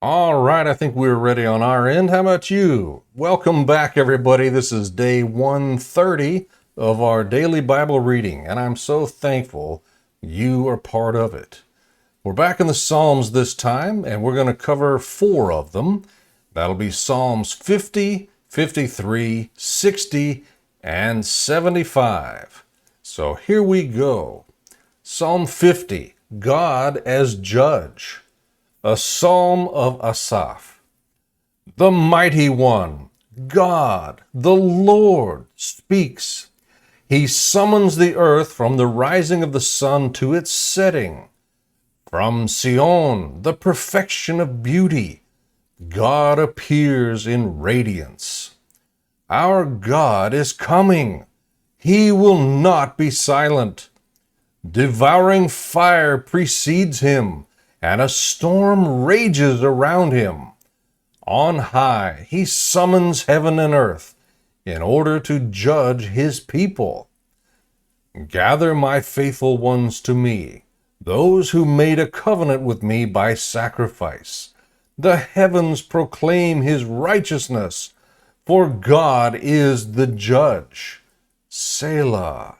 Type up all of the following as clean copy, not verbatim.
All right, I think we're ready on our end. How about you? Welcome back, everybody. This is day 130 of our daily Bible reading, and I'm so thankful you are part of it. We're back in the Psalms this time, and we're going to cover 4 of them. That'll be Psalms 50, 53, 60, and 75. So here we go. Psalm 50, God as Judge. A psalm of Asaph. The Mighty One, God, the Lord, speaks. He summons the earth from the rising of the sun to its setting. From Sion, the perfection of beauty, God appears in radiance. Our God is coming. He will not be silent. Devouring fire precedes him, and a storm rages around him. On high, he summons heaven and earth in order to judge his people. Gather my faithful ones to me, those who made a covenant with me by sacrifice. The heavens proclaim his righteousness, for God is the judge. Selah.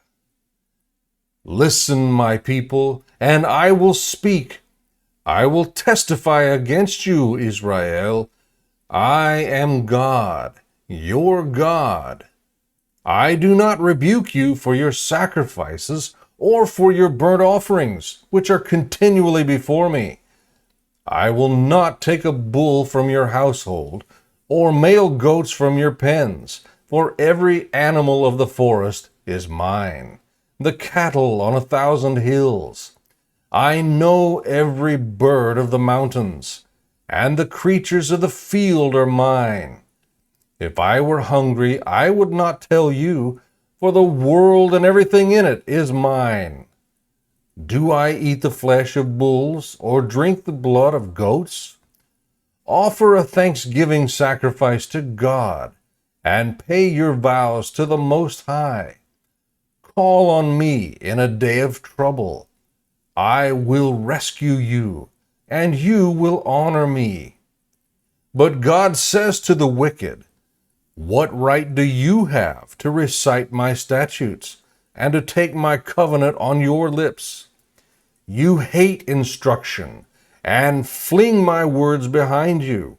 Listen, my people, and I will speak. I will testify against you, Israel. I am God, your God. I do not rebuke you for your sacrifices or for your burnt offerings, which are continually before me. I will not take a bull from your household or male goats from your pens, for every animal of the forest is mine, the cattle on 1,000 hills. I know every bird of the mountains, and the creatures of the field are mine. If I were hungry, I would not tell you, for the world and everything in it is mine. Do I eat the flesh of bulls, or drink the blood of goats? Offer a thanksgiving sacrifice to God, and pay your vows to the Most High. Call on me in a day of trouble. I will rescue you, and you will honor me. But God says to the wicked, what right do you have to recite my statutes and to take my covenant on your lips? You hate instruction and fling my words behind you.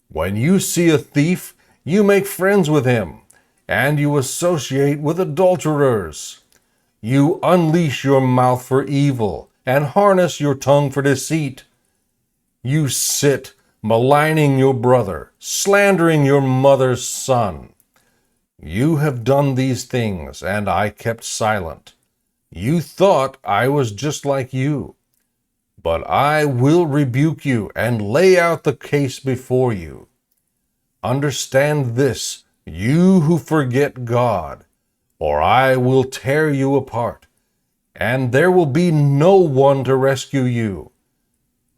When you see a thief, you make friends with him, and you associate with adulterers. You unleash your mouth for evil and harness your tongue for deceit. You sit maligning your brother, slandering your mother's son. You have done these things, and I kept silent. You thought I was just like you. But I will rebuke you and lay out the case before you. Understand this, you who forget God, or I will tear you apart, and there will be no one to rescue you.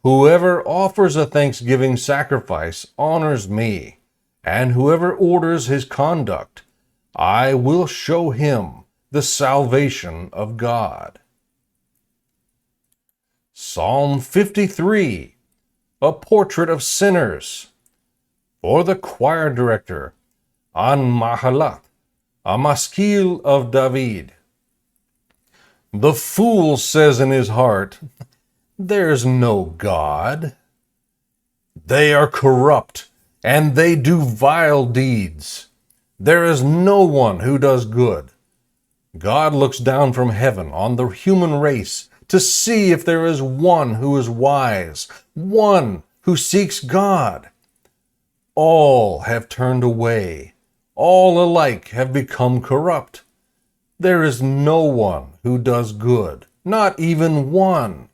Whoever offers a thanksgiving sacrifice honors me, and whoever orders his conduct, I will show him the salvation of God. Psalm 53, a portrait of sinners. For the choir director, An Mahalat, a maskil of David. The fool says in his heart, there's no God. They are corrupt, and they do vile deeds. There is no one who does good. God looks down from heaven on the human race to see if there is one who is wise, one who seeks God. All have turned away. All alike have become corrupt. There is no one who does good, not even one.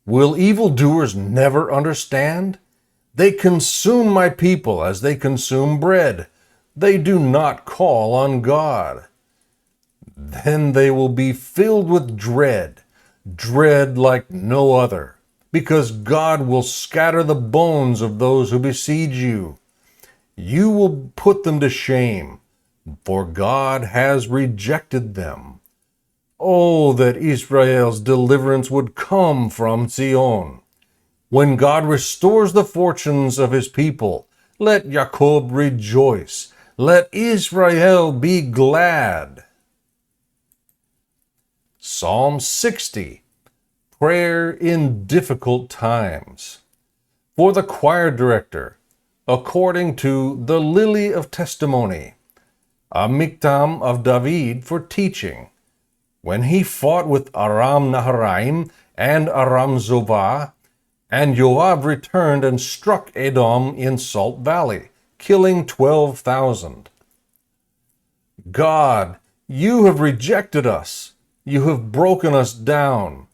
Will evildoers never understand? They consume my people as they consume bread. They do not call on God. Then they will be filled with dread, dread like no other, because God will scatter the bones of those who besiege you. You will put them to shame, for God has rejected them. Oh, that Israel's deliverance would come from Zion. When God restores the fortunes of his people, let Jacob rejoice. Let Israel be glad. Psalm 60. Prayer in difficult times. For the choir director, according to the lily of testimony, a miktam of David for teaching. When he fought with Aram Naharaim and Aram Zobah, and Joab returned and struck Edom in Salt Valley, killing 12,000. God, you have rejected us. You have broken us down.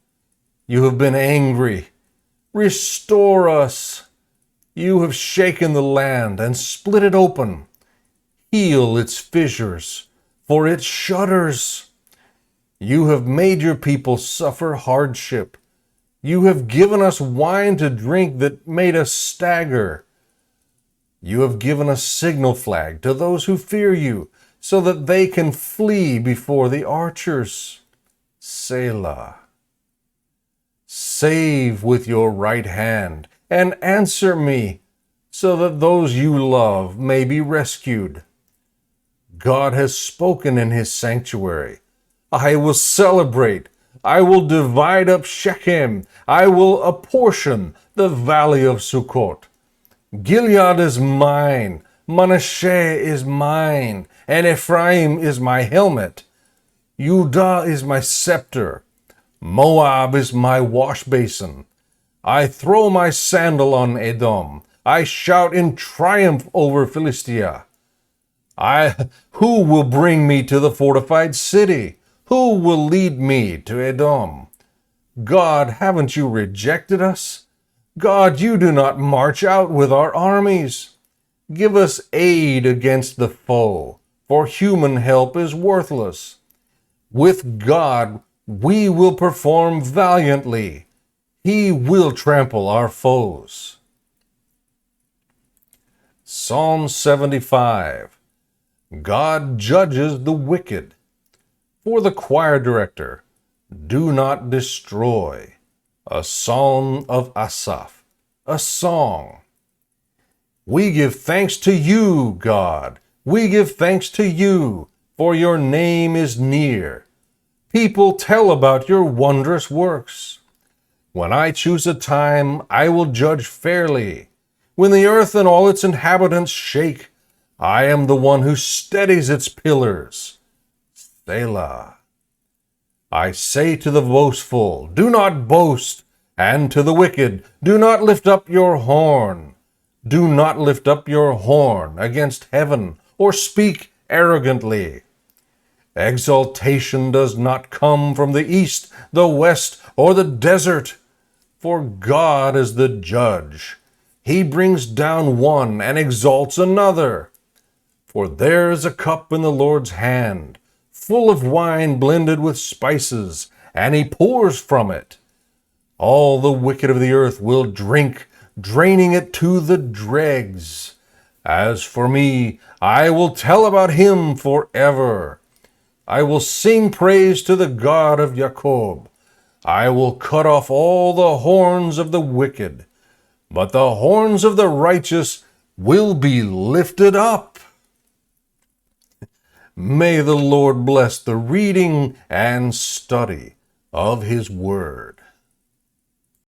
You have been angry. Restore us. You have shaken the land and split it open. Heal its fissures, for it shudders. You have made your people suffer hardship. You have given us wine to drink that made us stagger. You have given a signal flag to those who fear you, so that they can flee before the archers. Selah. Save with your right hand, and answer me, so that those you love may be rescued. God has spoken in his sanctuary. I will celebrate. I will divide up Shechem. I will apportion the valley of Sukkot. Gilead is mine. Manasseh is mine. And Ephraim is my helmet. Judah is my scepter. Moab is my wash basin. I throw my sandal on Edom. I shout in triumph over Philistia. Who will bring me to the fortified city? Who will lead me to Edom? God, haven't you rejected us? God, you do not march out with our armies. Give us aid against the foe, for human help is worthless. With God, we will perform valiantly. He will trample our foes. Psalm 75. God judges the wicked. For the choir director, do not destroy. A psalm of Asaph, a song. We give thanks to you, God. We give thanks to you, for your name is near. People tell about your wondrous works. When I choose a time, I will judge fairly. When the earth and all its inhabitants shake, I am the one who steadies its pillars. Selah. I say to the boastful, do not boast, and to the wicked, do not lift up your horn. Do not lift up your horn against heaven, or speak arrogantly. Exaltation does not come from the east, the west, or the desert, for God is the judge. He brings down one and exalts another. For there is a cup in the Lord's hand, full of wine blended with spices, and he pours from it. All the wicked of the earth will drink, draining it to the dregs. As for me, I will tell about him forever. I will sing praise to the God of Jacob. I will cut off all the horns of the wicked, but the horns of the righteous will be lifted up. May the Lord bless the reading and study of his word.